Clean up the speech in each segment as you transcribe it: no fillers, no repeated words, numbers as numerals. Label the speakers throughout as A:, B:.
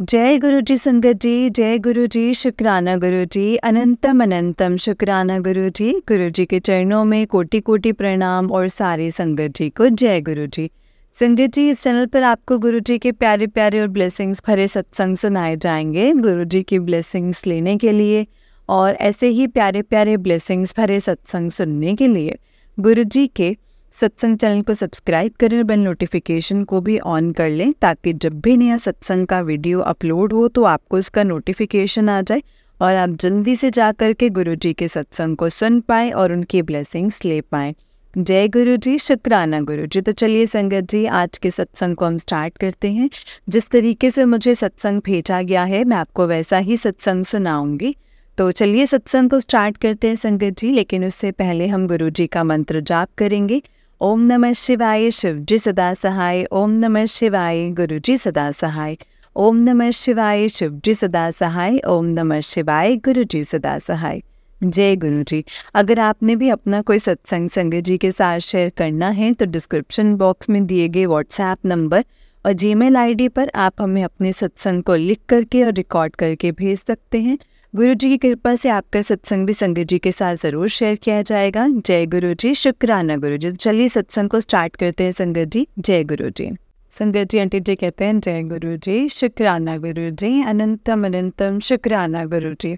A: जय गुरु जी संगत जी, जय गुरु जी, शुक्राना गुरु जी, अनंतम अनंतम शुक्राना गुरु जी के चरणों में कोटि कोटि प्रणाम और सारी संगत जी को जय गुरु जी। संगत जी, इस चैनल पर आपको गुरु जी के प्यारे प्यारे और ब्लेसिंग्स भरे सत्संग सुनाए जाएंगे। गुरु जी की ब्लेसिंग्स लेने के लिए और ऐसे ही प्यारे प्यारे ब्लेसिंग्स भरे सत्संग सुनने के लिए गुरु जी के सत्संग चैनल को सब्सक्राइब करें और बेल नोटिफिकेशन को भी ऑन कर लें, ताकि जब भी नया सत्संग का वीडियो अपलोड हो तो आपको इसका नोटिफिकेशन आ जाए और आप जल्दी से जा कर के गुरु जी के सत्संग को सुन पाएँ और उनकी ब्लेसिंग्स ले पाएँ। जय गुरु जी, शुक्राना गुरु जी। तो चलिए संगत जी, आज के सत्संग को हम स्टार्ट करते हैं। जिस तरीके से मुझे सत्संग भेजा गया है मैं आपको वैसा ही सत्संग सुनाऊंगी। तो चलिए सत्संग को स्टार्ट करते हैं संगत जी, लेकिन उससे पहले हम गुरु जी का मंत्र जाप करेंगे। ओम नमः शिवाय, शिव जी सदा सहाय। ओम नमः शिवाय, गुरु जी सदा सहाय। ओम नमः शिवाय, शिव जी सदा सहाय। ओम नमः शिवाय, गुरु जी सदा सहाय। जय गुरु जी। अगर आपने भी अपना कोई सत्संग संगत जी के साथ शेयर करना है तो डिस्क्रिप्शन बॉक्स में दिए गए व्हाट्सएप नंबर और जीमेल आईडी पर आप हमें अपने सत्संग को लिख करके और रिकॉर्ड करके भेज सकते हैं। गुरु जी की कृपा से आपका सत्संग भी संगत जी के साथ ज़रूर शेयर किया जाएगा। जय गुरु जी, शुक्राना गुरु जी। तो चलिए सत्संग को स्टार्ट करते हैं संगत जी। जय गुरु जी। संगत जी आंटी जी कहते हैं जय गुरु जी, शुक्राना गुरु जी, अनंतम अनंतम शुक्राना गुरु जी।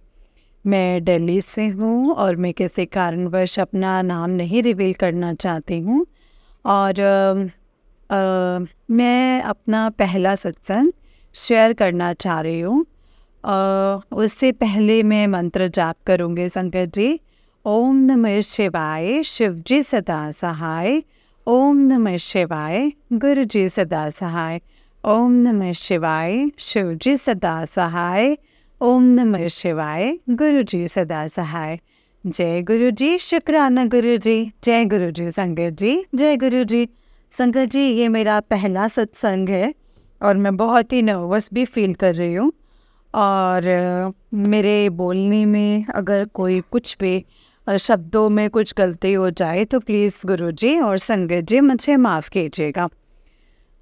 A: मैं दिल्ली से हूँ और मैं किसी कारणवश अपना नाम नहीं रिवील करना चाहती हूँ और मैं अपना पहला सत्संग शेयर करना चाह रही हूँ। उससे पहले मैं मंत्र जाप करूँगी संगत जी। ओम नमः शिवाय, शिव जी सदा सहाय। ओम नमः शिवाय, गुरु जी सदा सहाय। ओम नमः शिवाय, शिव जी सदा सहाय। ओम नमः शिवाय, गुरु जी सदा सहाय। जय गुरु जी, शुक्राना गुरु जी। जय गुरु जी संगत जी, जय गुरु जी। संगत जी, ये मेरा पहला सत्संग है और मैं बहुत ही नर्वस भी फील कर रही हूँ और मेरे बोलने में अगर कोई कुछ भी शब्दों में कुछ गलती हो जाए तो प्लीज़ गुरुजी और संगत जी मुझे माफ़ कीजिएगा।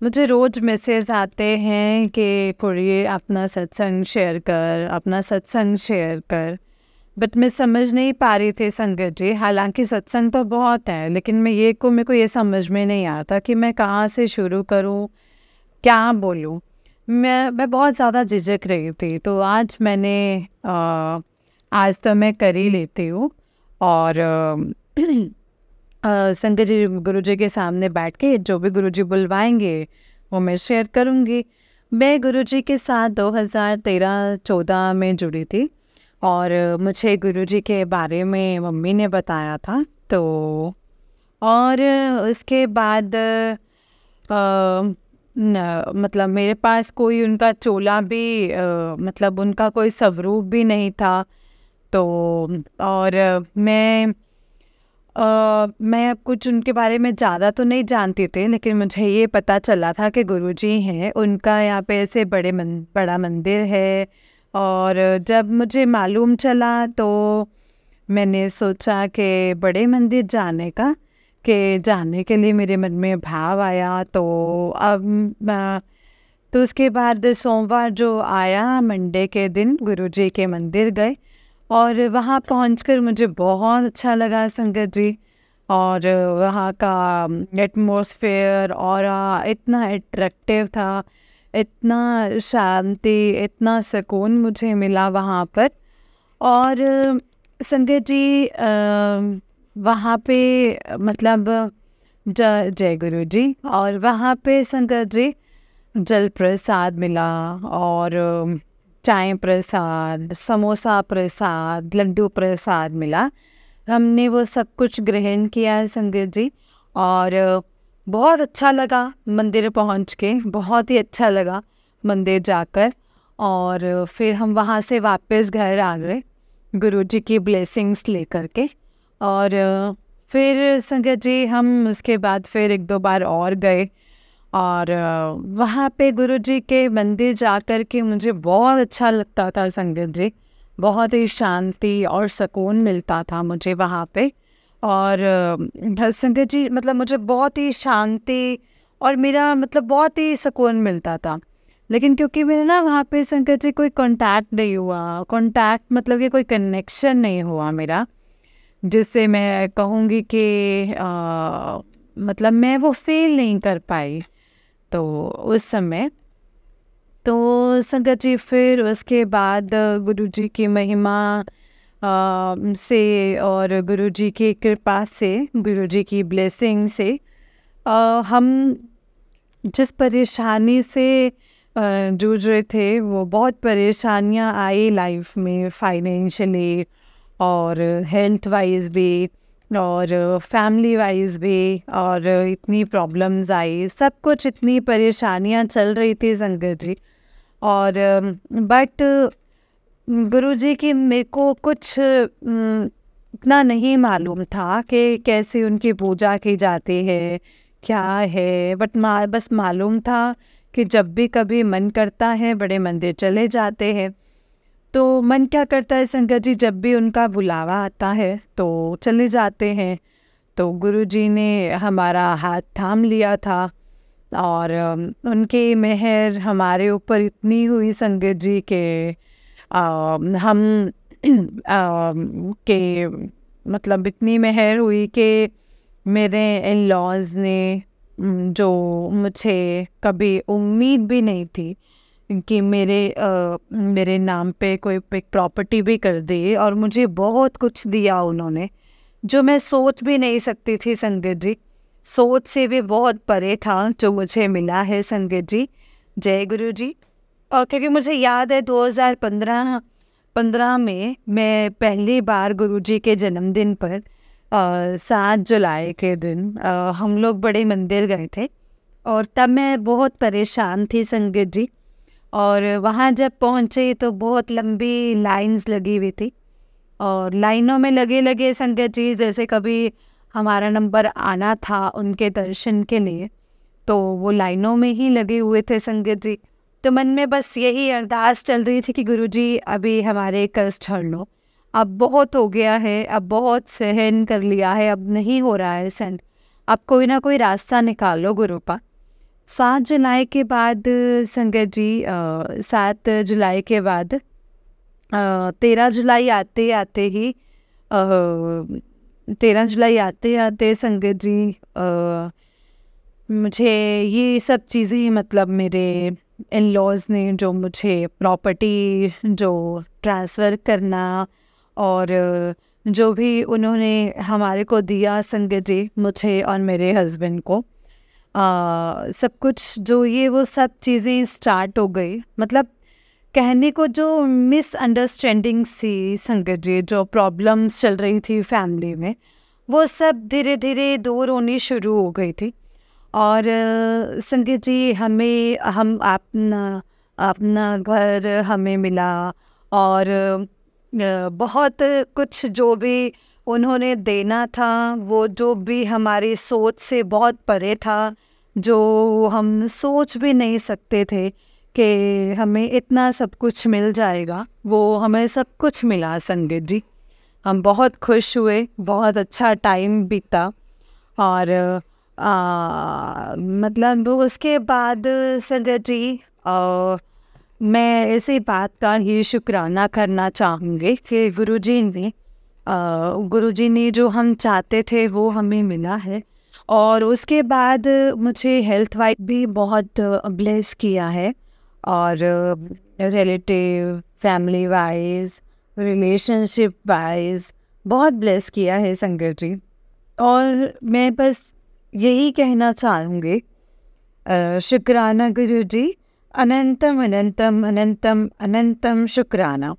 A: मुझे रोज़ मैसेज आते हैं कि कोई अपना सत्संग शेयर कर, अपना सत्संग शेयर कर, बट मैं समझ नहीं पा रही थी संगत जी। हालांकि सत्संग तो बहुत है, लेकिन मेरे को ये समझ में नहीं आता कि मैं कहाँ से शुरू करूँ, क्या बोलूँ। मैं बहुत ज़्यादा झिझक रही थी, तो आज मैंने आज तो मैं कर ही लेती हूँ और संगत जी गुरु जी के सामने बैठ के जो भी गुरु जी बुलवाएंगे वो मैं शेयर करूँगी। मैं गुरु जी के साथ 2013-14 में जुड़ी थी और मुझे गुरु जी के बारे में मम्मी ने बताया था। तो और उसके बाद मतलब मेरे पास कोई उनका चोला भी मतलब उनका कोई स्वरूप भी नहीं था। तो और मैं अब कुछ उनके बारे में ज़्यादा तो नहीं जानती थी, लेकिन मुझे ये पता चला था कि गुरुजी हैं, उनका यहाँ पे ऐसे बड़ा मंदिर है। और जब मुझे मालूम चला तो मैंने सोचा कि बड़े मंदिर जाने के लिए मेरे मन में भाव आया। तो अब तो उसके बाद सोमवार जो आया, मंडे के दिन गुरुजी के मंदिर गए और वहाँ पहुंचकर मुझे बहुत अच्छा लगा संगत जी। और वहाँ का एटमॉस्फेयर और इतना अट्रैक्टिव था, इतना शांति, इतना सुकून मुझे मिला वहाँ पर। और संगत जी वहाँ पे मतलब जय गुरु जी। और वहाँ पे संगत जी जल प्रसाद मिला और चाय प्रसाद, समोसा प्रसाद, लड्डू प्रसाद मिला। हमने वो सब कुछ ग्रहण किया संगत जी और बहुत अच्छा लगा मंदिर पहुंच के, बहुत ही अच्छा लगा मंदिर जाकर। और फिर हम वहाँ से वापस घर आ गए गुरुजी की ब्लेसिंग्स लेकर के। और फिर संगत जी हम उसके बाद फिर 1-2 बार और गए और वहाँ पे गुरुजी के मंदिर जाकर के मुझे बहुत अच्छा लगता था संगत जी। बहुत ही शांति और सुकून मिलता था मुझे वहाँ पे। और संगत जी मतलब मुझे बहुत ही शांति और मेरा मतलब बहुत ही सुकून मिलता था। लेकिन क्योंकि मेरे ना वहाँ पे संकट जी कोई कांटेक्ट नहीं हुआ, कांटेक्ट मतलब कि कोई कनेक्शन नहीं हुआ मेरा, जिससे मैं कहूँगी कि मतलब मैं वो फ़ील नहीं कर पाई तो उस समय। तो संगत जी फिर उसके बाद गुरुजी की महिमा से और गुरुजी की कृपा से, गुरुजी की ब्लेसिंग से हम जिस परेशानी से जूझ रहे थे, वो बहुत परेशानियां आई लाइफ में, फाइनेंशियली और हेल्थ वाइज भी और फैमिली वाइज भी, और इतनी प्रॉब्लम्स आई, सब कुछ इतनी परेशानियां चल रही थी संगत जी। और बट गुरुजी की मेरे को कुछ इतना नहीं मालूम था कि कैसे उनकी पूजा की जाती है, क्या है, बट बस मालूम था कि जब भी कभी मन करता है बड़े मंदिर चले जाते हैं। तो मन क्या करता है संगत जी, जब भी उनका बुलावा आता है तो चले जाते हैं। तो गुरुजी ने हमारा हाथ थाम लिया था और उनकी मेहर हमारे ऊपर इतनी हुई संगत जी के हम के मतलब इतनी मेहर हुई कि मेरे इन लॉज ने जो मुझे कभी उम्मीद भी नहीं थी कि मेरे नाम पे कोई प्रॉपर्टी भी कर दी, और मुझे बहुत कुछ दिया उन्होंने जो मैं सोच भी नहीं सकती थी संगत जी, सोच से भी बहुत परे था जो मुझे मिला है संगत जी। जय गुरु जी। और क्योंकि मुझे याद है 2015 में मैं पहली बार गुरुजी के जन्मदिन पर 7 जुलाई के दिन हम लोग बड़े मंदिर गए थे, और तब मैं बहुत परेशान थी संगत जी। और वहाँ जब पहुँचे तो बहुत लंबी लाइंस लगी हुई थी, और लाइनों में लगे लगे संगत जी, जैसे कभी हमारा नंबर आना था उनके दर्शन के लिए, तो वो लाइनों में ही लगे हुए थे संगत जी। तो मन में बस यही अरदास चल रही थी कि गुरुजी अभी हमारे कष्ट हर लो, अब बहुत हो गया है, अब बहुत सहन कर लिया है, अब नहीं हो रहा है सहन, अब कोई ना कोई रास्ता निकालो गुरुपा। 7 जुलाई के बाद संगत जी 7 जुलाई के बाद 13 जुलाई आते आते ही 13 जुलाई आते आते संगत जी मुझे ये सब चीज़ें, मतलब मेरे इन लॉज ने जो मुझे प्रॉपर्टी जो ट्रांसफ़र करना और जो भी उन्होंने हमारे को दिया संगत जी, मुझे और मेरे हस्बैंड को सब कुछ जो ये वो सब चीज़ें स्टार्ट हो गई। मतलब कहने को जो मिसअंडरस्टैंडिंग्स थी संगत जी, जो प्रॉब्लम्स चल रही थी फैमिली में, वो सब धीरे धीरे दूर होनी शुरू हो गई थी। और संगत जी हम अपना घर हमें मिला, और बहुत कुछ जो भी उन्होंने देना था, वो जो भी हमारी सोच से बहुत परे था, जो हम सोच भी नहीं सकते थे कि हमें इतना सब कुछ मिल जाएगा, वो हमें सब कुछ मिला संगत जी। हम बहुत खुश हुए, बहुत अच्छा टाइम बीता। और मतलब उसके बाद संगत जी मैं इसी बात का ही शुक्राना करना चाहूँगी कि गुरुजी ने जो हम चाहते थे वो हमें मिला है। और उसके बाद मुझे हेल्थ वाइज भी बहुत ब्लेस किया है, और relative, family wise, relationship wise बहुत ब्लेस किया है संगत जी। और मैं बस यही कहना चाहूँगी, शुक्राना गुरु जी, अनंतम अनंतम अनंतम अनंतम शुक्राना,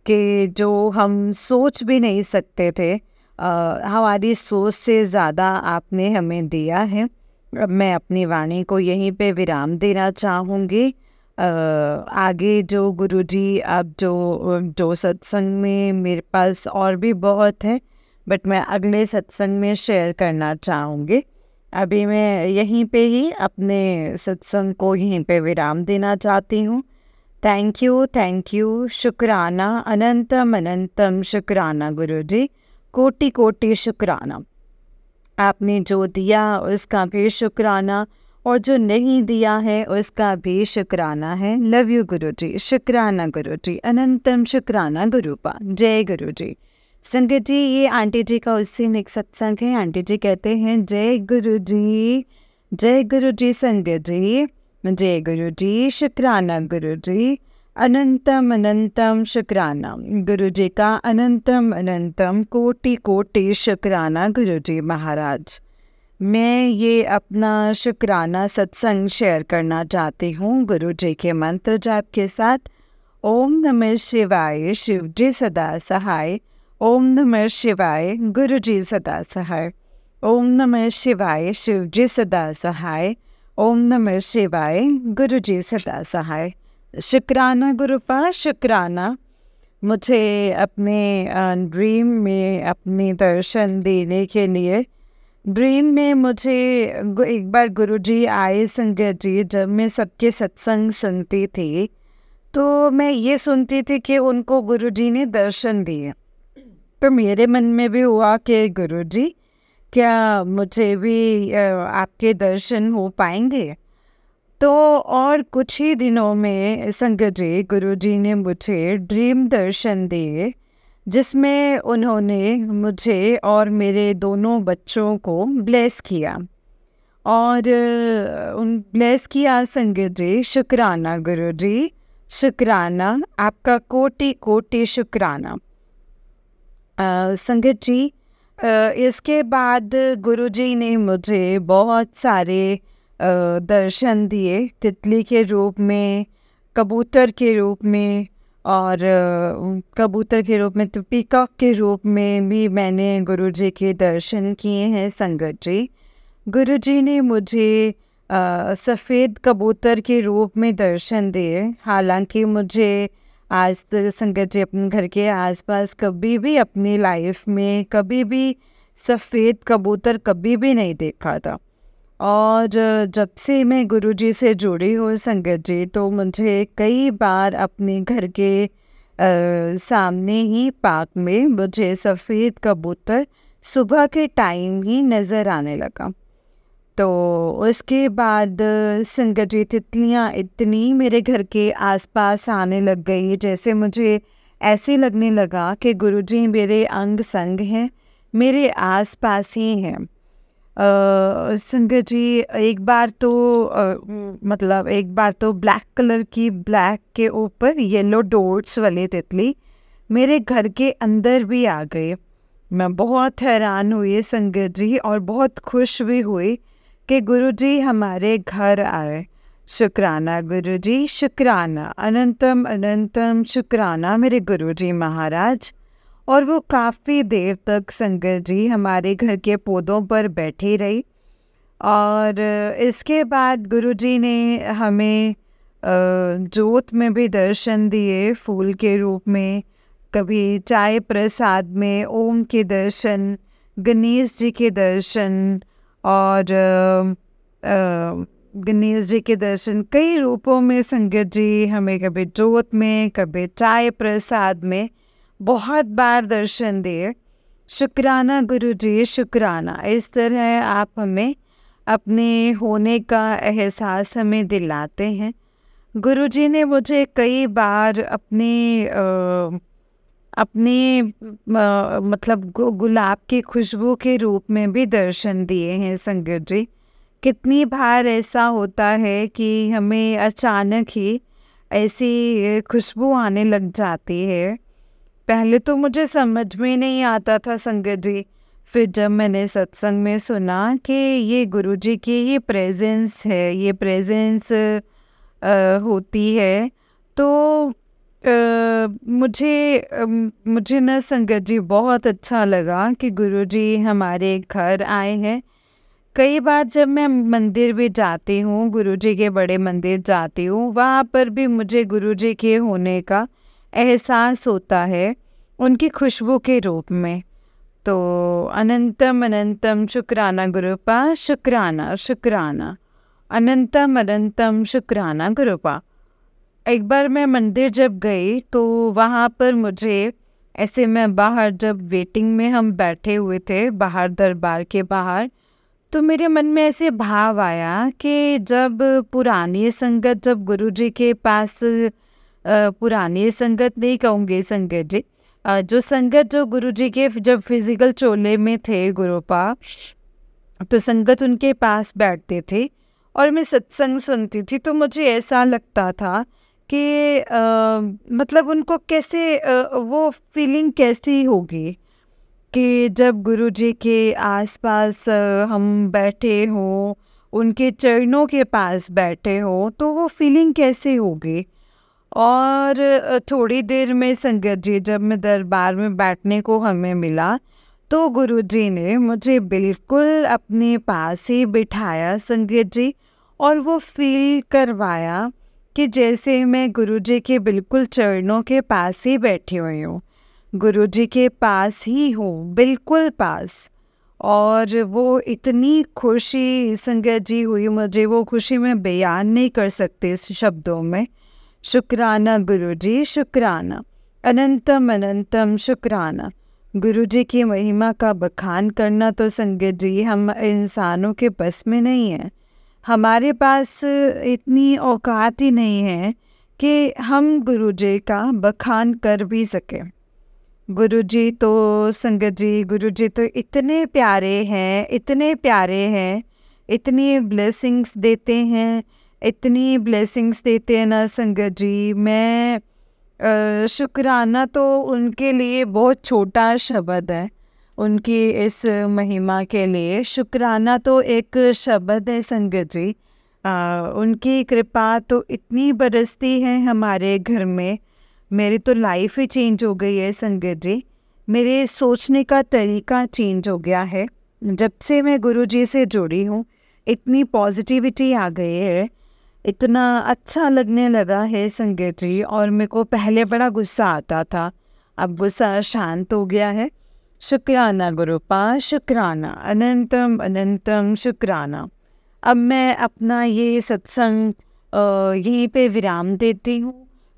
A: कि जो हम सोच भी नहीं सकते थे, हमारी सोच से ज़्यादा आपने हमें दिया है। मैं अपनी वाणी को यहीं पे विराम देना चाहूँगी। आगे जो गुरुजी अब जो सत्संग में मेरे पास और भी बहुत है, बट मैं अगले सत्संग में शेयर करना चाहूँगी। अभी मैं यहीं पे ही अपने सत्संग को यहीं पे विराम देना चाहती हूँ। थैंक यू, शुक्राना, अनंतम अनंतम शुक्राना गुरुजी, कोटि कोटि शुक्राना। आपने जो दिया उसका भी शुक्राना, और जो नहीं दिया है उसका भी शुक्राना है। लव यू गुरुजी, शुक्राना गुरुजी, अनंतम शुक्राना गुरुपा। जय गुरुजी। संगत जी, ये आंटी जी का उससे एक सत्संग है। आंटी जी कहते हैं जय गुरुजी, जय गुरुजी। संगत जी, जय गुरुजी, शुक्राना गुरुजी, अनंतम अनंतम शुक्राना गुरुजी का, अनंतम अनंतम कोटि कोटि शुक्राना गुरुजी महाराज। मैं ये अपना शुक्राना सत्संग शेयर करना चाहती हूँ गुरुजी के मंत्र जाप के साथ। ओम नमः शिवाय, शिव जी सदा सहाय। ओम नमः शिवाय, गुरुजी सदा सहाय। ओम नमः शिवाय, शिव जी सदा सहाय। ओम नमः शिवाय, गुरुजी सदा सहाय। शुक्राना गुरुपा, शुक्राना मुझे अपने ड्रीम में अपने दर्शन देने के लिए। ड्रीम में मुझे एक बार गुरुजी आए संगत जी। जब मैं सबके सत्संग सुनती थी तो मैं ये सुनती थी कि उनको गुरुजी ने दर्शन दिए। तो मेरे मन में भी हुआ कि गुरुजी, क्या मुझे भी आपके दर्शन हो पाएंगे? तो और कुछ ही दिनों में संगत जी, गुरुजी ने मुझे ड्रीम दर्शन दिए, जिसमें उन्होंने मुझे और मेरे दोनों बच्चों को ब्लेस किया। और उन ब्लेस किया संगत जी। शुक्राना गुरुजी, शुक्राना, आपका कोटि कोटि शुक्राना। संगत जी, इसके बाद गुरुजी ने मुझे बहुत सारे दर्शन दिए, तितली के रूप में, कबूतर के रूप में, और कबूतर के रूप में तो पीकॉक के रूप में भी मैंने गुरुजी के दर्शन किए हैं संगत जी। गुरुजी ने मुझे सफ़ेद कबूतर के रूप में दर्शन दिए। हालांकि मुझे आज तक संगत जी अपने घर के आसपास कभी भी अपनी लाइफ में कभी भी सफ़ेद कबूतर कभी भी नहीं देखा था। और जब से मैं गुरुजी से जुड़ी हूँ संगत जी, तो मुझे कई बार अपने घर के सामने ही पार्क में मुझे सफ़ेद कबूतर सुबह के टाइम ही नज़र आने लगा। तो उसके बाद संगत जी, तितलियाँ इतनी मेरे घर के आसपास आने लग गई, जैसे मुझे ऐसे लगने लगा कि गुरुजी मेरे अंग संग हैं, मेरे आसपास ही हैं। संगत जी, एक बार तो ब्लैक कलर की, ब्लैक के ऊपर येलो डॉट्स वाली तितली मेरे घर के अंदर भी आ गई। मैं बहुत हैरान हुई संगत जी, और बहुत खुश भी हुई कि गुरुजी हमारे घर आए। शुक्राना गुरुजी, शुक्राना, अनंतम अनंतम शुक्राना मेरे गुरुजी महाराज। और वो काफ़ी देर तक संगत जी हमारे घर के पौधों पर बैठी रही। और इसके बाद गुरुजी ने हमें जोत में भी दर्शन दिए, फूल के रूप में, कभी चाय प्रसाद में ओम के दर्शन, गणेश जी के दर्शन, और गणेश जी के दर्शन कई रूपों में संगत जी हमें कभी जोत में, कभी चाय प्रसाद में बहुत बार दर्शन दिए। शुक्राना गुरुजी, शुक्राना। इस तरह आप हमें अपने होने का एहसास हमें दिलाते हैं। गुरुजी ने मुझे कई बार अपने मतलब गुलाब की खुशबू के रूप में भी दर्शन दिए हैं संगत जी। कितनी बार ऐसा होता है कि हमें अचानक ही ऐसी खुशबू आने लग जाती है। पहले तो मुझे समझ में नहीं आता था संगत जी, फिर जब मैंने सत्संग में सुना कि ये गुरुजी की ये प्रेजेंस है, ये प्रेजेंस होती है, तो मुझे ना संगत जी बहुत अच्छा लगा कि गुरुजी हमारे घर आए हैं। कई बार जब मैं मंदिर भी जाती हूँ, गुरुजी के बड़े मंदिर जाती हूँ, वहाँ पर भी मुझे गुरुजी के होने का एहसास होता है उनकी खुशबू के रूप में। तो अनंतम अनंतम शुक्राना गुरुपा, शुक्राना शुक्राना, अनंतम अनंतम शुक्राना गुरुपा। एक बार मैं मंदिर जब गई तो वहाँ पर मुझे ऐसे, मैं बाहर जब वेटिंग में हम बैठे हुए थे बाहर दरबार के बाहर, तो मेरे मन में ऐसे भाव आया कि जब पुरानी संगत, जब गुरुजी के पास पुरानी संगत नहीं कहूँगी संगत जी, जो संगत जो गुरुजी के जब फिजिकल चोले में थे गुरुपा, तो संगत उनके पास बैठते थे और मैं सत्संग सुनती थी, तो मुझे ऐसा लगता था कि मतलब उनको कैसे वो फीलिंग कैसी होगी कि जब गुरुजी के आसपास हम बैठे हों, उनके चरणों के पास बैठे हों, तो वो फीलिंग कैसे होगी। और थोड़ी देर में संगत जी, जब मैं दरबार में बैठने को हमें मिला, तो गुरुजी ने मुझे बिल्कुल अपने पास ही बिठाया संगत जी, और वो फील करवाया कि जैसे मैं गुरुजी के बिल्कुल चरणों के पास ही बैठी हुई हूँ, गुरुजी के पास ही हूँ, बिल्कुल पास। और वो इतनी खुशी संगत जी हुई मुझे, वो खुशी मैं बयान नहीं कर सकती इस शब्दों में। शुक्राना गुरुजी, शुक्राना, अनंतम अनंतम शुक्राना। गुरुजी की महिमा का बखान करना तो संगत जी हम इंसानों के बस में नहीं है। हमारे पास इतनी औकात ही नहीं है कि हम गुरुजी का बखान कर भी सकें। गुरुजी तो संगत जी, गुरुजी तो इतने प्यारे हैं, इतने प्यारे हैं, इतनी ब्लेसिंग्स देते हैं, इतनी ब्लेसिंग्स देते हैं ना संगत जी। मैं शुक्राना तो उनके लिए बहुत छोटा शब्द है, उनकी इस महिमा के लिए शुक्राना तो एक शब्द है संगत जी। उनकी कृपा तो इतनी बरसती है हमारे घर में, मेरी तो लाइफ ही चेंज हो गई है संगत जी। मेरे सोचने का तरीका चेंज हो गया है जब से मैं गुरुजी से जुड़ी हूँ। इतनी पॉजिटिविटी आ गई है, इतना अच्छा लगने लगा है संगत जी। और मेरे को पहले बड़ा गुस्सा आता था, अब गुस्सा शांत हो गया है। शुक्राना गुरुपा, शुक्राना, अनंतम अनंतम शुक्राना। अब मैं अपना ये सत्संग यहीं पे विराम देती हूँ।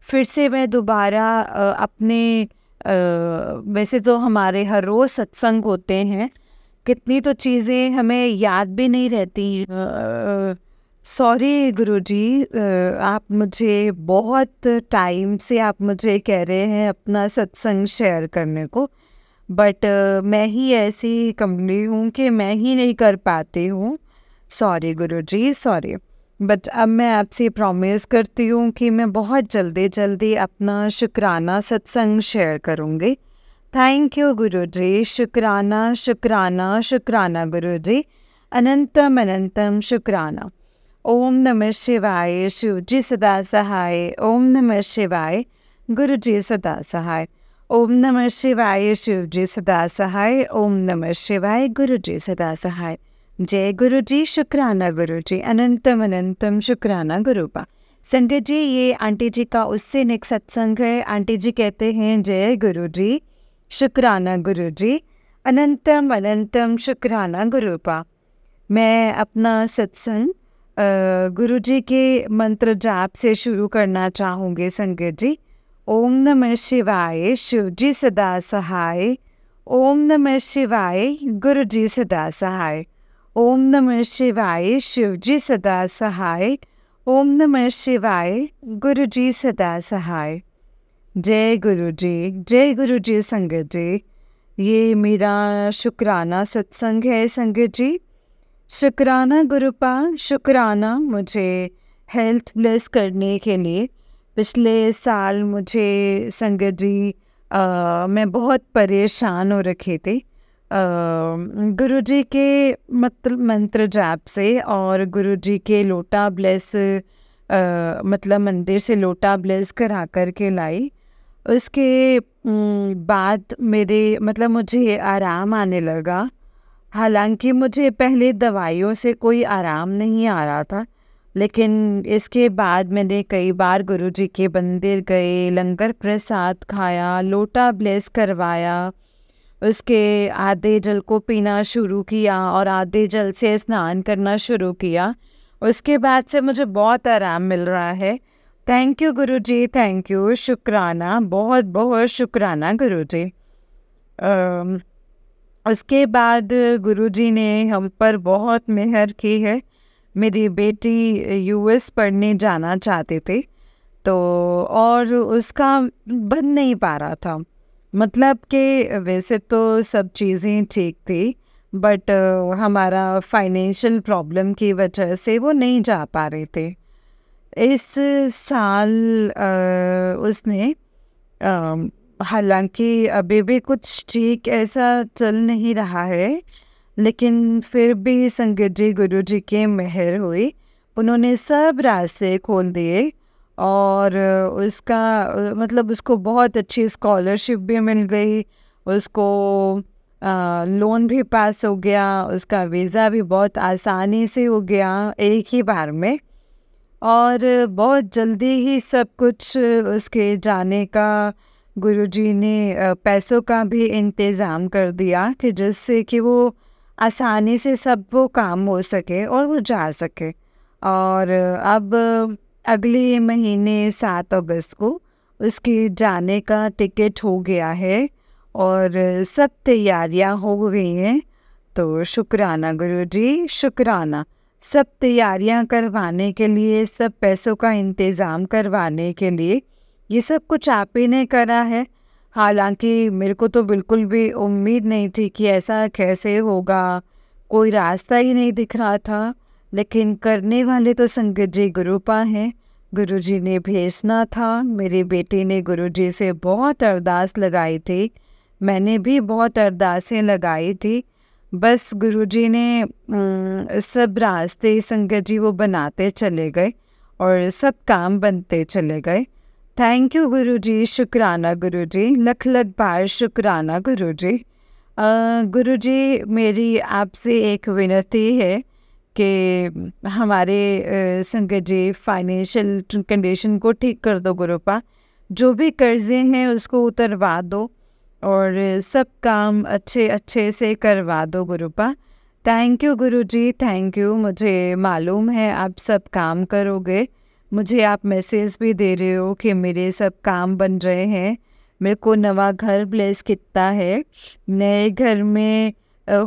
A: फिर से मैं दोबारा अपने वैसे तो हमारे हर रोज़ सत्संग होते हैं, कितनी तो चीज़ें हमें याद भी नहीं रहती। सॉरी गुरुजी, आप मुझे बहुत टाइम से आप मुझे कह रहे हैं अपना सत्संग शेयर करने को, बट मैं ही ऐसी कमली हूँ कि मैं ही नहीं कर पाती हूँ। Sorry Guruji, sorry. बट अब मैं आपसे प्रॉमिस करती हूँ कि मैं बहुत जल्दी अपना शुक्राना सत्संग शेयर करूँगी। थैंक यू गुरुजी, शुक्राना शुक्राना शुक्राना गुरुजी, अनंतम अनंतम शुक्राना। ओम नमः शिवाय, शिव जी सदा सहाय। ओम नमः शिवाय, गुरु जी सदा सहाय। ओम नमः शिवाय, शिव जी सदा सहाय। ओम नमः शिवाय, गुरु जी सदा सहाय। जय गुरु जी, शुक्राना गुरु जी, अनंतम अनंतम शुक्राना गुरुपा। संगत जी, ये आंटी जी का उससे नेक्स्ट सत्संग है। आंटी जी कहते हैं जय गुरु जी, शुक्राना गुरु जी, अनंतम अनंतम शुक्राना गुरुपा। मैं अपना सत्संग गुरु जी के मंत्र जाप से शुरू करना चाहूँगी संगत जी। ओम नमः शिवाय, शिव जी सदा सहाय। ओम नमः शिवाय, गुरु जी सदा सहाय। ओम नमः शिवाय, शिव जी सदा सहाय। ओम नमः शिवाय, गुरु जी सदा सहाय। जय गुरु जी, जय गुरु जी संगत जी। ये मेरा शुक्राना सत्संग है संगत जी। शुक्राना गुरुपा, शुक्राना मुझे हेल्थ ब्लेस करने के लिए। पिछले साल मुझे संगत जी मैं बहुत परेशान हो रखे थे गुरुजी के मंत्र जाप से, और गुरुजी के लोटा ब्लेस मतलब मंदिर से लोटा ब्लेस करा कर के लाई। उसके बाद मेरे मतलब मुझे आराम आने लगा। हालांकि मुझे पहले दवाइयों से कोई आराम नहीं आ रहा था, लेकिन इसके बाद मैंने कई बार गुरुजी के मंदिर गए, लंगर प्रसाद खाया, लोटा ब्लेस करवाया, उसके आधे जल को पीना शुरू किया और आधे जल से स्नान करना शुरू किया। उसके बाद से मुझे बहुत आराम मिल रहा है। थैंक यू गुरुजी, थैंक यू, शुक्राना, बहुत बहुत शुक्राना गुरुजी। उसके बाद गुरुजी ने हम पर बहुत मेहर की है। मेरी बेटी यूएस पढ़ने जाना चाहते थे, तो और उसका बन नहीं पा रहा था। मतलब कि वैसे तो सब चीज़ें ठीक थी, बट हमारा फाइनेंशियल प्रॉब्लम की वजह से वो नहीं जा पा रहे थे। इस साल उसने हालांकि अभी भी कुछ ठीक ऐसा चल नहीं रहा है, लेकिन फिर भी संगत जी गुरु जी की मेहर हुई। उन्होंने सब रास्ते खोल दिए और उसका मतलब उसको बहुत अच्छी स्कॉलरशिप भी मिल गई, उसको लोन भी पास हो गया, उसका वीज़ा भी बहुत आसानी से हो गया एक ही बार में। और बहुत जल्दी ही सब कुछ उसके जाने का गुरुजी ने पैसों का भी इंतज़ाम कर दिया कि जिससे कि वो आसानी से सब वो काम हो सके और वो जा सके। और अब अगले महीने 7 अगस्त को उसके जाने का टिकट हो गया है और सब तैयारियां हो गई हैं। तो शुक्राना गुरुजी, शुक्राना। सब तैयारियां करवाने के लिए, सब पैसों का इंतज़ाम करवाने के लिए, ये सब कुछ आप ही ने करा है। हालांकि मेरे को तो बिल्कुल भी उम्मीद नहीं थी कि ऐसा कैसे होगा, कोई रास्ता ही नहीं दिख रहा था। लेकिन करने वाले तो संगत जी गुरुपा हैं, गुरुजी ने भेजना था। मेरी बेटी ने गुरुजी से बहुत अरदास लगाई थी, मैंने भी बहुत अरदासें लगाई थी। बस गुरुजी ने सब रास्ते संगत जी वो बनाते चले गए और सब काम बनते चले गए। थैंक यू गुरुजी, शुक्राना गुरुजी, लख लख बार शुक्राना गुरुजी। गुरुजी, मेरी आपसे एक विनती है कि हमारे संगत जी फाइनेंशियल कंडीशन को ठीक कर दो गुरुपा, जो भी कर्जे हैं उसको उतरवा दो और सब काम अच्छे से करवा दो गुरुपा। थैंक यू गुरुजी, थैंक यू। मुझे मालूम है आप सब काम करोगे, मुझे आप मैसेज भी दे रहे हो कि मेरे सब काम बन रहे हैं। मेरे को नवा घर ब्लेस कितना है, नए घर में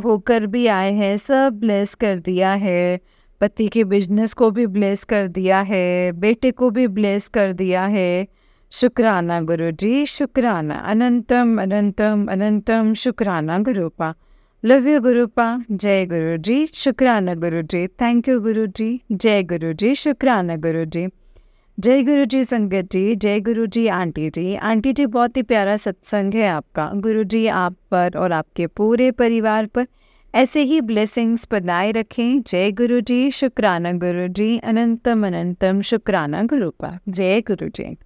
A: होकर भी आए हैं, सब ब्लेस कर दिया है। पति के बिजनेस को भी ब्लेस कर दिया है, बेटे को भी ब्लेस कर दिया है। शुक्राना गुरुजी, शुक्राना, अनंतम अनंतम अनंतम शुक्राना गुरुपा। Love you गुरुपा। जय गुरुजी, शुक्राना गुरुजी, थैंक यू गुरुजी। जय गुरुजी, शुक्राना गुरुजी। जय गुरुजी संगत जी, जय गुरुजी आंटी जी। आंटी जी, बहुत ही प्यारा सत्संग है आपका। गुरुजी आप पर और आपके पूरे परिवार पर ऐसे ही ब्लेसिंग्स बनाए रखें। जय गुरुजी, शुक्राना गुरुजी, अनंतम अनंतम शुक्राना गुरुपा। जय गुरुजी।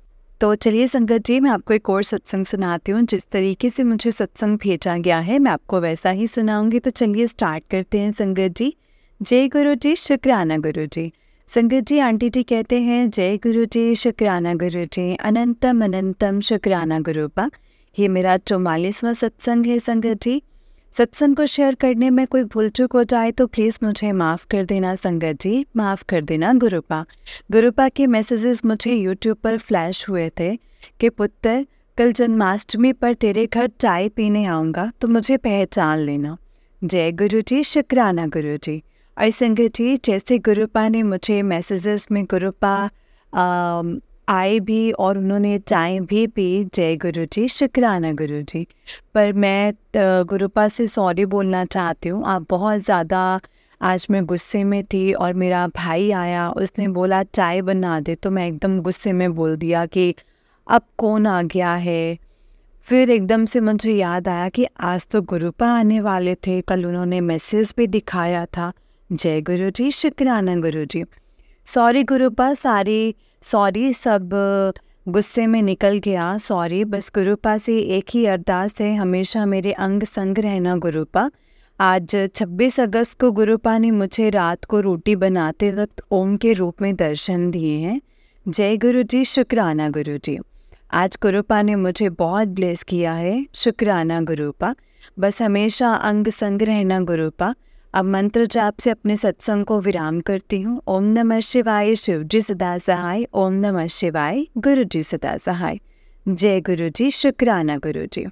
A: तो चलिए संगत जी, मैं आपको एक और सत्संग सुनाती हूँ। जिस तरीके से मुझे सत्संग भेजा गया है मैं आपको वैसा ही सुनाऊंगी। तो चलिए स्टार्ट करते हैं संगत जी। जय गुरुजी, शुक्राना गुरुजी। संगत जी, आंटी जी कहते हैं जय गुरुजी, शुक्राना गुरुजी, अनंतम अनंतम शुक्राना गुरुपा। ये मेरा 44वां सत्संग है संगत जी। सत्संग को शेयर करने में कोई भूल चूक हो जाए तो प्लीज़ मुझे माफ़ कर देना संगत जी, माफ़ कर देना गुरुपा। गुरुपा के मैसेजेस मुझे यूट्यूब पर फ्लैश हुए थे कि पुत्र, कल जन्माष्टमी पर तेरे घर चाय पीने आऊँगा तो मुझे पहचान लेना। जय गुरुजी, शुक्राना गुरुजी। और संगत जी, जैसे गुरुपा ने मुझे मैसेजेस में गुरुपा आए भी और उन्होंने चाय भी पी, जय गुरुजी, शुक्राना गुरुजी। पर मैं गुरुपा से सॉरी बोलना चाहती हूँ। आप बहुत ज़्यादा, आज मैं गुस्से में थी और मेरा भाई आया, उसने बोला चाय बना दे, तो मैं एकदम गुस्से में बोल दिया कि अब कौन आ गया है। फिर एकदम से मुझे याद आया कि आज तो गुरुपा आने वाले थे, कल उन्होंने मैसेज भी दिखाया था। जय गुरुजी, शुक्राना गुरुजी। सॉरी गुरुपा, सॉरी सब गुस्से में निकल गया, सॉरी। बस गुरुपा से एक ही अरदास है, हमेशा मेरे अंग संग रहना गुरुपा। आज 26 अगस्त को गुरुपा ने मुझे रात को रोटी बनाते वक्त ओम के रूप में दर्शन दिए हैं। जय गुरुजी, शुक्राना गुरुजी। आज गुरुपा ने मुझे बहुत ब्लेस किया है, शुक्राना गुरुपा। बस हमेशा अंग संग रहना गुरुपा। अब मंत्र जाप से अपने सत्संग को विराम करती हूँ। ओम नमः शिवाय, शिवजी सदा सहाय। ओम नमः शिवाय, गुरुजी सदा सहाय। जय गुरुजी, शुक्राना गुरुजी।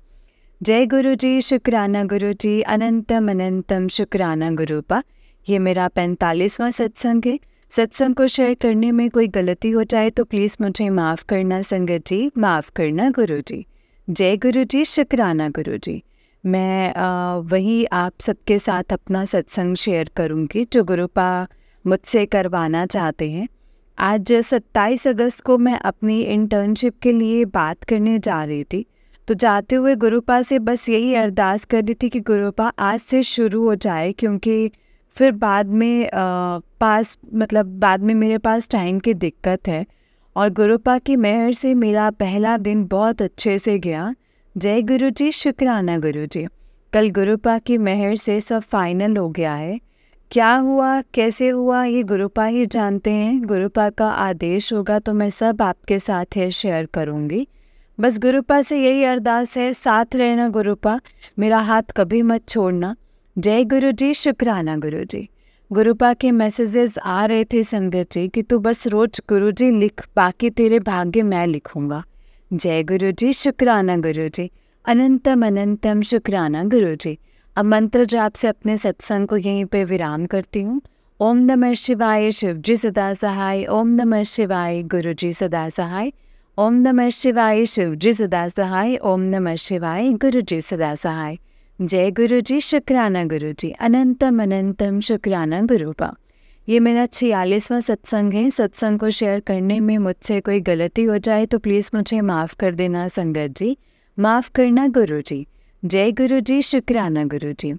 A: जय गुरु जी, शुक्राना गुरु जी, अनंतम अनंतम शुक्राना गुरुपा। ये मेरा 45वां सत्संग है। सत्संग को शेयर करने में कोई गलती हो जाए तो प्लीज़ मुझे माफ़ करना संगत जी, माफ़ करना गुरु जी। जय गुरु जी, शुक्राना गुरु जी। मैं वही आप सबके साथ अपना सत्संग शेयर करूँगी जो गुरुपा मुझसे करवाना चाहते हैं। आज 27 अगस्त को मैं अपनी इंटर्नशिप के लिए बात करने जा रही थी, तो जाते हुए गुरुपा से बस यही अरदास कर रही थी कि गुरुपा आज से शुरू हो जाए, क्योंकि फिर बाद में बाद में मेरे पास टाइम की दिक्कत है। और गुरुपा की मेहर से मेरा पहला दिन बहुत अच्छे से गया। जय गुरु जी, शुक्राना गुरु जी। कल गुरुपा की मेहर से सब फाइनल हो गया है। क्या हुआ, कैसे हुआ, ये गुरुपा ही जानते हैं। गुरुपा का आदेश होगा तो मैं सब आपके साथ है शेयर करूँगी। बस गुरुपा से यही अरदास है, साथ रहना गुरुपा, मेरा हाथ कभी मत छोड़ना। जय गुरु जी, शुक्राना गुरु जी। गुरुपा के मैसेजेस आ रहे थे संगत जी कि तू बस रोज गुरु जी लिख, बाकी तेरे भाग्य मैं लिखूंगा। जय गुरु जी, शुक्राना गुरु जी, अनंतम अनंतम शुक्राना गुरु जी। अब मंत्र जाप से अपने सत्संग को यहीं पे विराम करती हूँ। ओम नमः शिवाय, शिव जी सदा सहाय। ओम नमः शिवाय, गुरु जी सदा सहाय। ओम नमः शिवाय, शिव जी सदा सहाय। ओम नमः शिवाय, गुरु जी सदा सहाय। जय गुरु जी, शुक्राना गुरु जी, अनंतम अनंतम शुक्राना गुरुपा। ये मेरा 46वां सत्संग है। सत्संग को शेयर करने में मुझसे कोई गलती हो जाए तो प्लीज़ मुझे माफ़ कर देना संगत जी, माफ़ करना गुरु जी। जय गुरु जी, शुक्राना गुरु जी।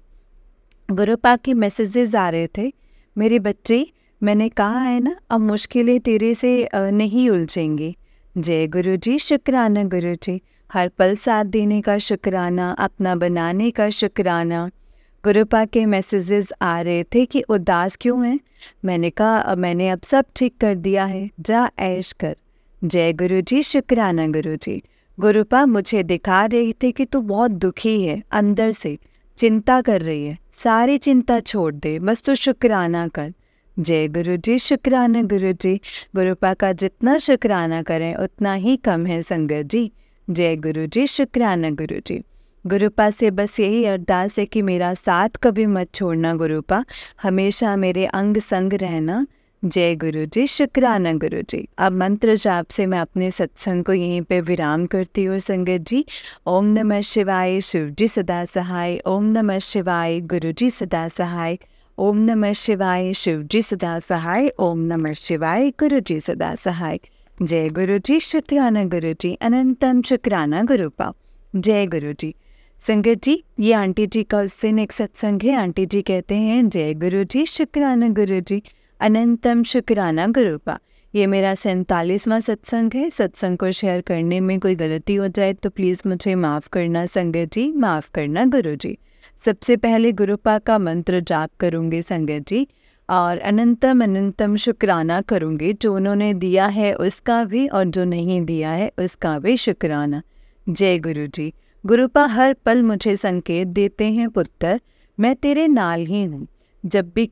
A: गुरुपा के मैसेजेस आ रहे थे, मेरे बच्चे मैंने कहा है ना, अब मुश्किलें तेरे से नहीं उलझेंगी। जय गुरु जी, शुक्राना गुरु जी। हर पल साथ देने का शुक्राना, अपना बनाने का शुक्राना। गुरुपा के मैसेजेस आ रहे थे कि उदास क्यों हैं। मैंने कहा मैंने अब सब ठीक कर दिया है, जा ऐश कर। जय गुरु जी, शुक्राना गुरु जी। गुरुपा मुझे दिखा रहे थे कि तू बहुत दुखी है, अंदर से चिंता कर रही है। सारी चिंता छोड़ दे, बस तू शुक्राना कर। जय गुरु जी, शुक्राना गुरु जी। गुरुपा का जितना शुक्राना करें उतना ही कम है संगत जी। जय गुरु जी, शुक्राना गुरु जी। गुरुपा से बस यही अरदास है कि मेरा साथ कभी मत छोड़ना गुरुपा, हमेशा मेरे अंग संग रहना। जय गुरु जी, शुक्राना गुरु जी। अब मंत्र जाप से मैं अपने सत्संग को यहीं पे विराम करती हूँ संगत जी। ओम नमः शिवाय, शिव जी सदा सहाय। ओम नमः शिवाय, गुरु जी सदा सहाय। ओम नमः शिवाय, शिव जी सदा सहाय। ओम नमः शिवाय, गुरु जी सदा सहाय। जय गुरु जी, शुक्राना गुरु जी, अनंतम शुक्राना गुरुपा। जय गुरु जी। संगत जी, ये आंटी जी का उससे नेक्स्ट सत्संग है। आंटी जी कहते हैं, जय गुरु जी, शुक्राना गुरु जी, अनंतम शुक्राना गुरुपा। ये मेरा 47वां सत्संग है। सत्संग को शेयर करने में कोई गलती हो जाए तो प्लीज़ मुझे माफ़ करना संगत जी, माफ़ करना गुरु जी। सबसे पहले गुरुपा का मंत्र जाप करूँगी संगत जी, और अनंतम अनंतम शुक्राना करूँगी। जो उन्होंने दिया है उसका भी और जो नहीं दिया है उसका भी शुक्राना। जय गुरु जी। गुरुपा हर पल मुझे संकेत देते हैं, पुत्र मैं तेरे नाल ही हूँ। जब भी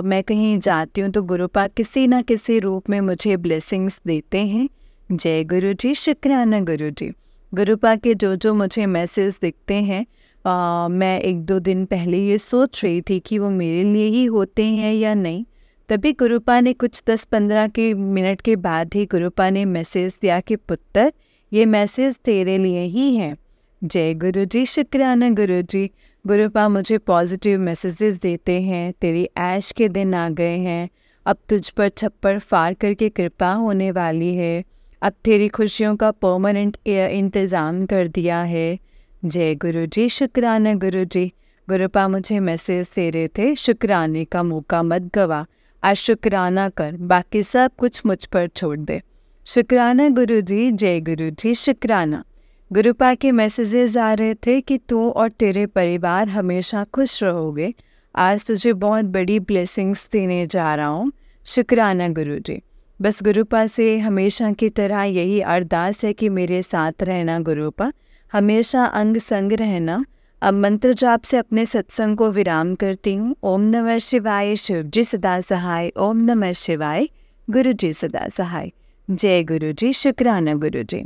A: मैं कहीं जाती हूँ तो गुरुपा किसी न किसी रूप में मुझे ब्लेसिंग्स देते हैं। जय गुरु जी, शुक्राना गुरु जी। गुरुपा के जो मुझे मैसेज दिखते हैं, मैं 1-2 दिन पहले ये सोच रही थी कि वो मेरे लिए ही होते हैं या नहीं। तभी गुरुपा ने कुछ 10-15 मिनट के बाद ही गुरुपा ने मैसेज दिया कि पुत्र ये मैसेज तेरे लिए ही है। जय गुरु जी, शुक्राना गुरु जी। गुरुपा मुझे पॉजिटिव मैसेजेस देते हैं, तेरी ऐश के दिन आ गए हैं, अब तुझ पर छप्पर फाड़ करके कृपा होने वाली है, अब तेरी खुशियों का परमानेंट इंतज़ाम कर दिया है। जय गुरु जी, शुक्राना गुरु जी। गुरुपा मुझे मैसेज दे रहे थे, शुक्राने का मौका मत गवा, आज शुक्राना कर, बाकी सब कुछ मुझ पर छोड़ दे। शुक्राना गुरु जी, जय गुरु जी, शुक्राना। गुरुपा के मैसेजेस आ रहे थे कि तू और तेरे परिवार हमेशा खुश रहोगे, आज तुझे बहुत बड़ी ब्लेसिंग्स देने जा रहा हूँ। शुक्राना गुरु जी। बस गुरुपा से हमेशा की तरह यही अरदास है कि मेरे साथ रहना गुरुपा, हमेशा अंग संग रहना। अब मंत्र जाप से अपने सत्संग को विराम करती हूँ। ओम नमः शिवाय, शिव जी सदा सहाय। ओम नमः शिवाय, गुरु जी सदा सहाय। जय गुरु जी, शुक्राना गुरु जी।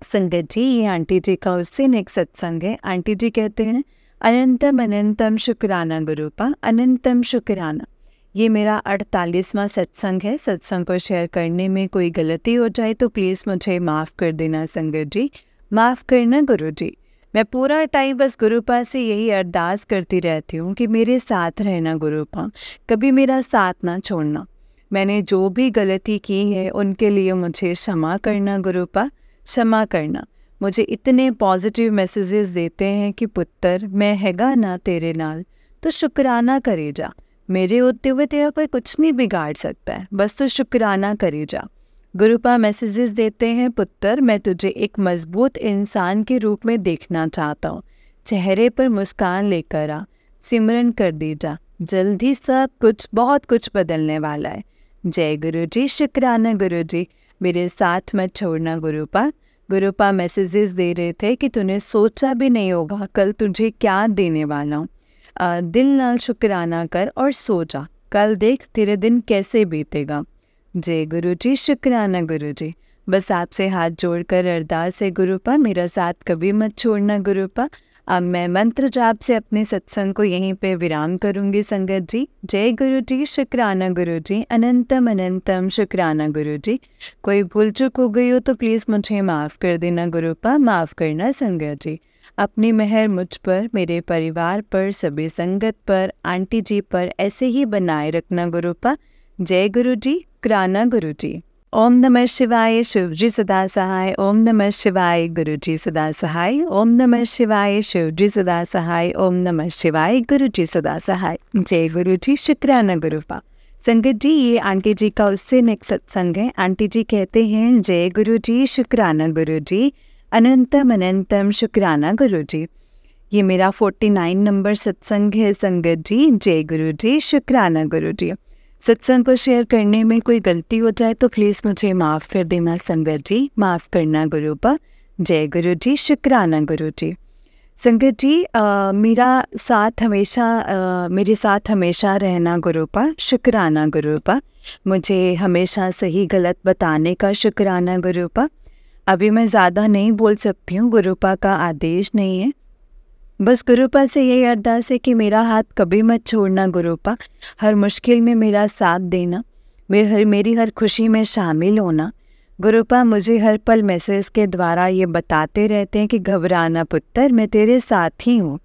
A: संगत जी, ये आंटी जी का उससे नेक्स्ट सत्संग है। आंटी जी कहते हैं, अनंतम अनंतम शुक्राना गुरुपा, अनंतम शुक्राना। ये मेरा 48वां सत्संग है। सत्संग को शेयर करने में कोई गलती हो जाए तो प्लीज़ मुझे माफ़ कर देना संगत जी, माफ़ करना गुरु जी। मैं पूरा टाइम बस गुरुपा से यही अरदास करती रहती हूँ कि मेरे साथ रहना गुरुपा, कभी मेरा साथ ना छोड़ना। मैंने जो भी गलती की है उनके लिए मुझे क्षमा करना गुरुपा, क्षमा करना। मुझे इतने पॉजिटिव मैसेजेस देते हैं कि पुत्र मैं हैगा ना तेरे नाल, तो शुक्राना करे जा। मेरे होते हुए तेरा कोई कुछ नहीं बिगाड़ सकता है, बस तो शुक्राना करे जा। गुरुपा मैसेजेस देते हैं, पुत्र मैं तुझे एक मजबूत इंसान के रूप में देखना चाहता हूँ। चेहरे पर मुस्कान लेकर आ, सिमरन कर दी जा, जल्दी सब कुछ बहुत कुछ बदलने वाला है। जय गुरु जी, शुक्राना गुरु जी, मेरे साथ मत छोड़ना गुरुपा। गुरुपा मैसेजेस दे रहे थे कि तूने सोचा भी नहीं होगा कल तुझे क्या देने वाला हूँ। दिल नाल शुक्राना कर और सो जा, कल देख तेरे दिन कैसे बीतेगा। जय गुरु जी, शुक्राना गुरु जी। बस आपसे हाथ जोड़कर अरदास है गुरुपा, मेरा साथ कभी मत छोड़ना गुरुपा। अब मैं मंत्र जाप से अपने सत्संग को यहीं पे विराम करूंगी संगत जी। जय गुरु जी, शुक्राना गुरु जी, अनंतम अनंतम शुक्राना गुरु जी। कोई भूल चूक हो गई हो तो प्लीज़ मुझे माफ़ कर देना गुरुपा, माफ़ करना संगत जी। अपनी मेहर मुझ पर, मेरे परिवार पर, सभी संगत पर, आंटी जी पर ऐसे ही बनाए रखना गुरुपा। जय गुरु जी, शुक्राना गुरु जी। ओम नमः शिवाय, शिव जी सदा सहाय। ओम नमः शिवाय, गुरु जी सदा सहाय। ओम नमः शिवाय, शिव जी सदा सहाय। ओम नमः शिवाय, गुरु जी सदा सहाय। जय गुरु जी, शुक्राना गुरुपा। संगत जी, ये आंटी जी का उससे नेक्स्ट सत्संग है। आंटी जी कहते हैं, जय गुरु जी, शुक्राना गुरु जी, अनंतम अनंतम शुक्राना गुरु जी। ये मेरा 49 नंबर सत्संग है संगत जी। जय गुरु जी, शुक्राना गुरु जी। सत्संग को शेयर करने में कोई गलती हो जाए तो प्लीज़ मुझे माफ़ कर देना संगत जी, माफ़ करना गुरुपा। जय गुरु जी, शुक्राना गुरु जी। संगत जी, मेरे साथ हमेशा रहना गुरुपा, शुक्राना गुरुपा। मुझे हमेशा सही गलत बताने का शुक्राना गुरुपा। अभी मैं ज़्यादा नहीं बोल सकती हूँ, गुरुपा का आदेश नहीं है। बस गुरुपा से यही अरदास है कि मेरा हाथ कभी मत छोड़ना गुरुपा, हर मुश्किल में मेरा साथ देना, मेरी हर खुशी में शामिल होना। गुरुपा मुझे हर पल मैसेज के द्वारा ये बताते रहते हैं कि घबराना पुत्र, मैं तेरे साथ ही हूँ।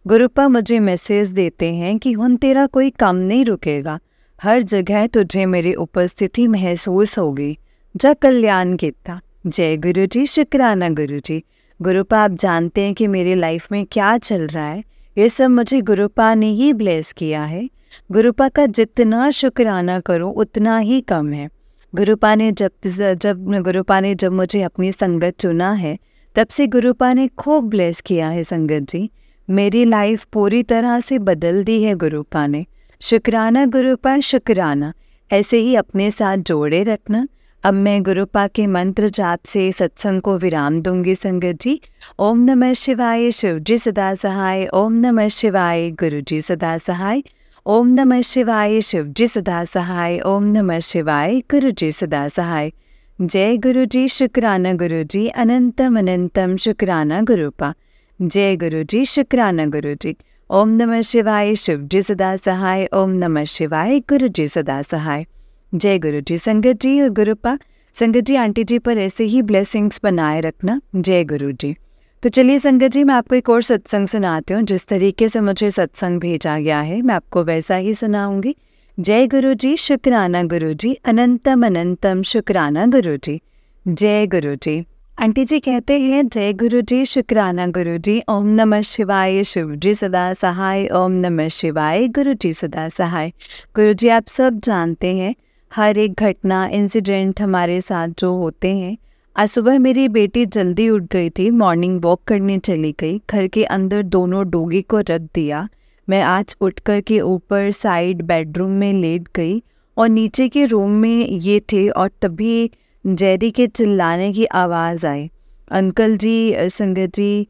A: गुरुपा मुझे मैसेज देते हैं कि हुन तेरा कोई कम नहीं रुकेगा, हर जगह तुझे मेरी उपस्थिति महसूस होगी। जा कल्याण किता। जय गुरु जी, शुक्राना गुरु जी। गुरुपा आप जानते हैं कि मेरी लाइफ में क्या चल रहा है, ये सब मुझे गुरुपा ने ही ब्लेस किया है। गुरुपा का जितना शुक्राना करूं उतना ही कम है। गुरुपा ने जब मुझे अपनी संगत चुना है तब से गुरुपा ने खूब ब्लेस किया है संगत जी। मेरी लाइफ पूरी तरह से बदल दी है गुरुपा ने। शुक्राना गुरुपा, शुक्राना। ऐसे ही अपने साथ जोड़े रखना। अब मैं गुरुपा के मंत्र जाप से सत्संग को विराम दूंगी संगत जी। ओम नमः शिवाय, शिव जी सदा सहाय। ओम नमः शिवाय, गुरु जी सदा सहाय। ओम नमः शिवाय, शिव जी सदा सहाय। ओम नमः शिवाय, गुरु जी सदा सहाय। जय गुरु जी, शुक्राना गुरु जी, अनंतम अनंतम शुक्राना गुरुपा। जय गुरु जी, शुक्राना गुरु जी। ओम नमः शिवाय, शिव जी सदा सहाय। ओम नमः शिवाय, गुरु जी सदा सहाय। जय गुरु जी। संगत जी और गुरुपा, संगत जी आंटी जी पर ऐसे ही ब्लेसिंग्स बनाए रखना। जय गुरु जी। तो चलिए संगत जी, मैं आपको एक और सत्संग सुनाती हूँ। जिस तरीके से मुझे सत्संग भेजा गया है मैं आपको वैसा ही सुनाऊंगी। जय गुरु जी, शुक्राना गुरु जी, अनंतम अनंतम शुक्राना गुरु जी। जय गुरु जी। आंटी जी कहते हैं, जय गुरु जी, शुक्राना गुरु जी। ओम नमः शिवाय, शिव जी सदा सहाय। ओम नमः शिवाय, गुरु जी सदा सहाय। गुरु जी, आप सब जानते हैं हर एक घटना, इंसिडेंट हमारे साथ जो होते हैं। आज सुबह मेरी बेटी जल्दी उठ गई थी, मॉर्निंग वॉक करने चली गई, घर के अंदर दोनों डॉगी को रख दिया। मैं आज उठ कर के ऊपर साइड बेडरूम में लेट गई और नीचे के रूम में ये थे और तभी जेरी के चिल्लाने की आवाज़ आई। अंकल जी, संगत जी,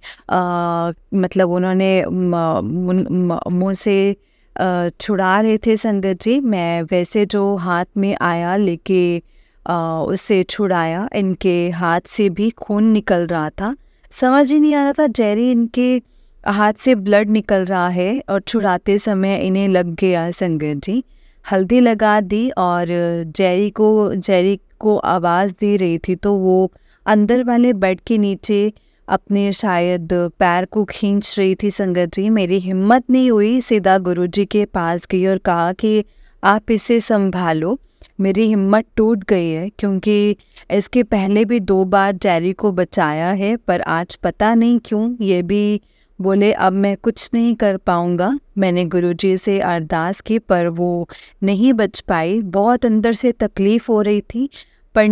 A: मतलब उन्होंने मुँह से छुड़ा रहे थे संगत जी। मैं वैसे जो हाथ में आया लेके उससे छुड़ाया। इनके हाथ से भी खून निकल रहा था, समझ ही नहीं आ रहा था जेरी इनके हाथ से ब्लड निकल रहा है और छुड़ाते समय इन्हें लग गया। संगत जी हल्दी लगा दी और जेरी को आवाज़ दे रही थी, तो वो अंदर वाले बेड के नीचे अपने शायद पैर को खींच रही थी। संगत जी मेरी हिम्मत नहीं हुई, सीधा गुरुजी के पास गई और कहा कि आप इसे संभालो। मेरी हिम्मत टूट गई है क्योंकि इसके पहले भी 2 बार जेरी को बचाया है, पर आज पता नहीं क्यों ये भी बोले अब मैं कुछ नहीं कर पाऊँगा। मैंने गुरुजी से अरदास की पर वो नहीं बच पाई। बहुत अंदर से तकलीफ़ हो रही थी, पर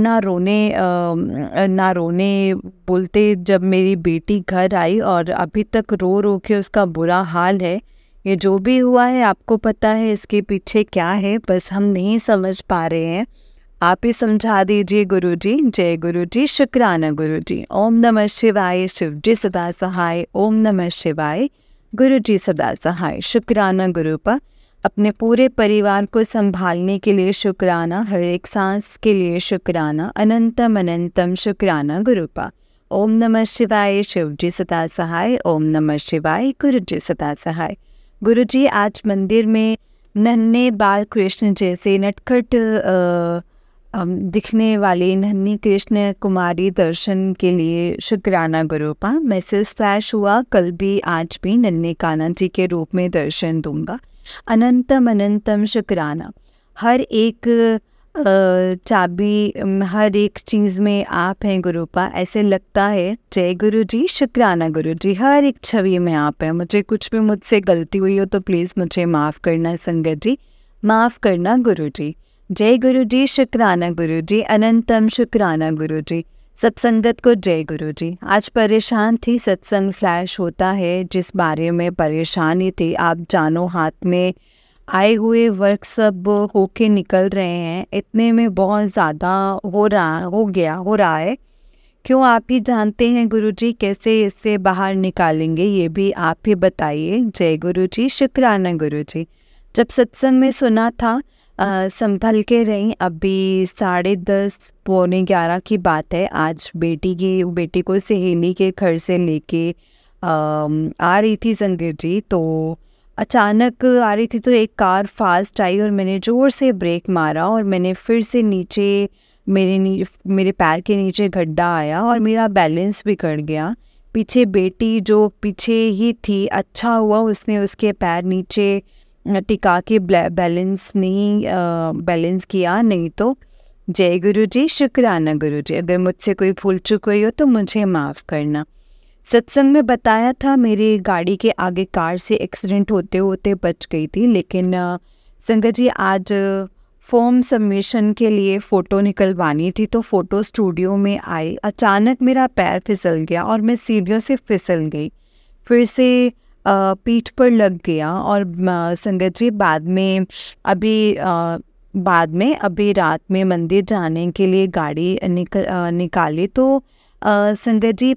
A: ना रोने बोलते जब मेरी बेटी घर आई और अभी तक रो रो के उसका बुरा हाल है। ये जो भी हुआ है आपको पता है इसके पीछे क्या है, बस हम नहीं समझ पा रहे हैं। आप ही समझा दीजिए गुरुजी। जय गुरुजी, शुक्राना गुरुजी। ओम नमः शिवाय, शिव जी सदा सहाय। ओम नमः शिवाय, गुरुजी सदा सहाय। शुक्राना गुरुपा। अपने पूरे परिवार को संभालने के लिए शुक्राना, हर एक सांस के लिए शुक्राना, अनंतम अनंतम शुक्राना गुरुपा। ओम नमः शिवाय, शिव जी सदा सहाय। ओम नमः शिवाय, गुरुजी सदा सहाय। गुरुजी आज मंदिर में नन्हे बाल कृष्ण जैसे नटखट दिखने वाली नन्ही कृष्ण कुमारी दर्शन के लिए शुक्राना गुरुपा। मैसेज फ्लैश हुआ, कल भी आज भी नन्हे कान्हा जी के रूप में दर्शन दूंगा। अनंतम अनंतम शुक्राना। हर एक चाबी, हर एक चीज़ में आप हैं गुरुपा, ऐसे लगता है। जय गुरु जी, शुक्राना गुरु जी। हर एक छवि में आप हैं। मुझे कुछ भी मुझसे गलती हुई हो तो प्लीज़ मुझे माफ़ करना संगत जी, माफ़ करना गुरु जी। जय गुरु जी, शुक्राना गुरु जी। अनंतम शुक्राना गुरु जी। सब संगत को जय गुरु जी। आज परेशान थी, सत्संग फ्लैश होता है जिस बारे में परेशानी थी, आप जानो हाथ में आए हुए वर्क सब होके निकल रहे हैं। इतने में बहुत ज़्यादा हो रहा है। क्यों आप ही जानते हैं गुरुजी, कैसे इससे बाहर निकालेंगे ये भी आप ही बताइए। जय गुरुजी, शुक्राना गुरुजी। जब सत्संग में सुना था संभल के रहीं। अभी 10:30 पौने 11 की बात है। आज बेटी को सहेली के घर से लेके आ रही थी संगत जी, तो अचानक आ रही थी तो एक कार फास्ट आई और मैंने ज़ोर से ब्रेक मारा और मैंने फिर से नीचे मेरे पैर के नीचे गड्ढा आया और मेरा बैलेंस बिगड़ गया। पीछे बेटी जो पीछे ही थी, अच्छा हुआ उसने उसके पैर नीचे टिका के बैलेंस किया, नहीं तो। जय गुरु जी, शुक्राना गुरु जी। अगर मुझसे कोई भूल चूक हुई हो तो मुझे माफ़ करना। सत्संग में बताया था मेरी गाड़ी के आगे कार से एक्सीडेंट होते होते बच गई थी, लेकिन संगत जी आज फॉर्म सबमिशन के लिए फ़ोटो निकलवानी थी तो फ़ोटो स्टूडियो में आई। अचानक मेरा पैर फिसल गया और मैं सीढ़ियों से फिसल गई, फिर से पीठ पर लग गया। और संगत जी बाद में अभी रात में मंदिर जाने के लिए गाड़ी निकाली तो संगत जी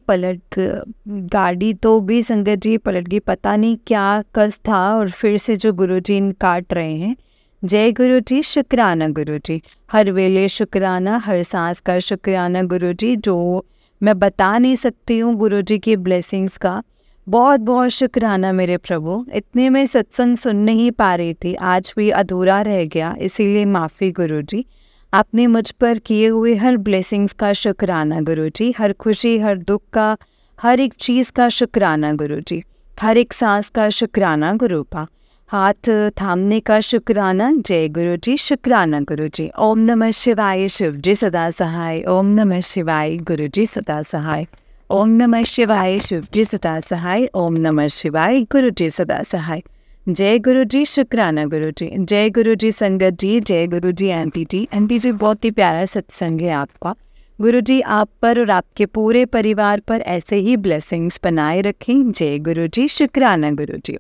A: गाड़ी तो भी संगत जी पलट गई। पता नहीं क्या कस था और फिर से जो गुरुजी काट रहे हैं। जय गुरु जी, शुक्राना गुरु जी। हर वेले शुक्राना, हर सांस का शुक्राना गुरु जी। जो मैं बता नहीं सकती हूँ गुरु जी की ब्लेसिंग्स का बहुत बहुत शुक्राना मेरे प्रभु। इतने में सत्संग सुन नहीं पा रही थी, आज भी अधूरा रह गया, इसीलिए माफ़ी गुरु जी। आपने मुझ पर किए हुए हर ब्लेसिंग्स का शुक्राना गुरु जी। हर खुशी, हर दुख का, हर एक चीज़ का शुक्राना गुरु जी। हर एक सांस का शुक्राना गुरुपा। हाथ थामने का शुक्राना। जय गुरु जी, शुक्राना गुरु जी। ओम नमः शिवाय, शिव जी सदा सहाय। ओम नमः शिवाय, गुरु जी सदा सहाय। ओम नमः शिवाय, शिव जी सदा सहाय। ओम नमः शिवाय, गुरु जी सदा सहाय। जय गुरु जी, शुक्राना गुरु जी। जय गुरु जी संगत जी। जय गुरु जी आंटी जी। आंटी जी बहुत ही प्यारा सत्संग है आपका। गुरु जी आप पर और आपके पूरे परिवार पर ऐसे ही ब्लेसिंग्स बनाए रखें। जय गुरु जी, शुक्राना गुरु जी।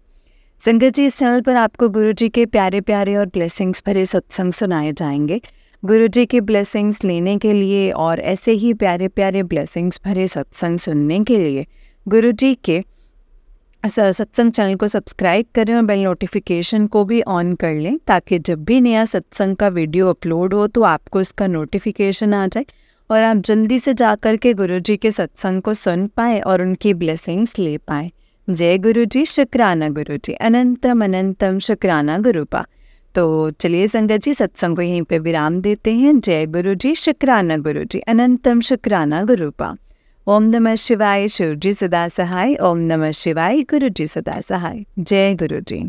A: संगत जी इस चैनल पर आपको गुरु जी के प्यारे प्यारे और ब्लेसिंग्स भरे सत्संग सुनाए जाएंगे। गुरु जी की ब्लेसिंग्स लेने के लिए और ऐसे ही प्यारे प्यारे ब्लेसिंग्स भरे सत्संग सुनने के लिए गुरु जी के सत्संग चैनल को सब्सक्राइब करें और बेल नोटिफिकेशन को भी ऑन कर लें, ताकि जब भी नया सत्संग का वीडियो अपलोड हो तो आपको इसका नोटिफिकेशन आ जाए और आप जल्दी से जाकर के गुरुजी के सत्संग को सुन पाएँ और उनकी ब्लेसिंग्स ले पाएँ। जय गुरुजी, शुक्राना गुरुजी, अनंतम अनंतम शुक्राना गुरुपा। तो चलिए संगत जी, सत्संग को यहीं पे विराम देते हैं। जय गुरुजी, शुक्राना गुरुजी, अनंतम शुक्राना गुरुपा। ओम नमः शिवाय, शिवजी सदा सहाय। ओम नमः शिवाय, गुरुजी सदा सहाय। जय गुरुजी।